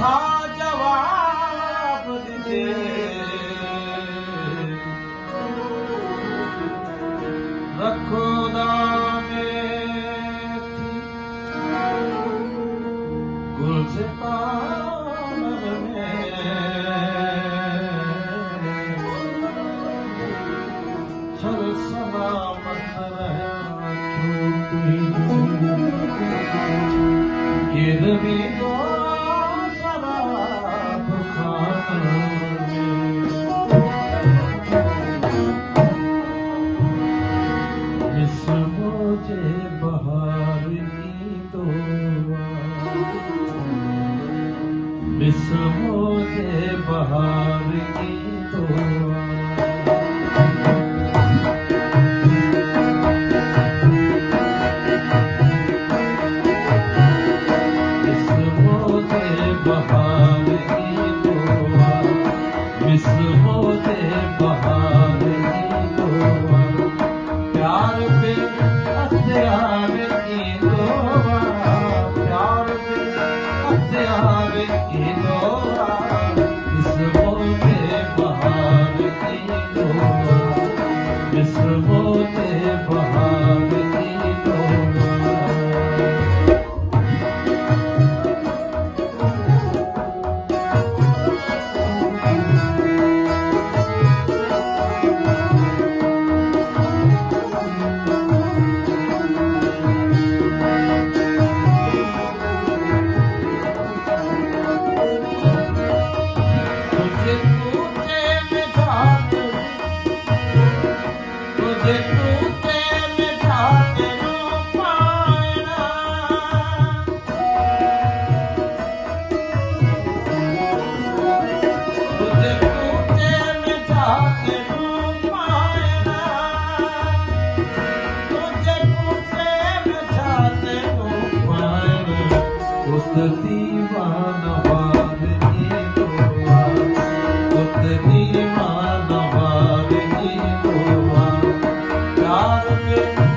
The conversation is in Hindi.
सा जवाब दे रखो दामे गुलसितान में चल सलामत रहना गिरवी दो शराब खाने इस मुझे बहार की दुआ इस मुझे बहार की दुआ बहार की दुआ मिस होते बहार की दुआ प्यार पे हथियार की दुआ प्यार पे हथियार की दुआ मिस होते बहार की दुआ मिस होते बहार की दुआ दीवाना वार की दुआ दीवाना वार की दुआ प्यार पे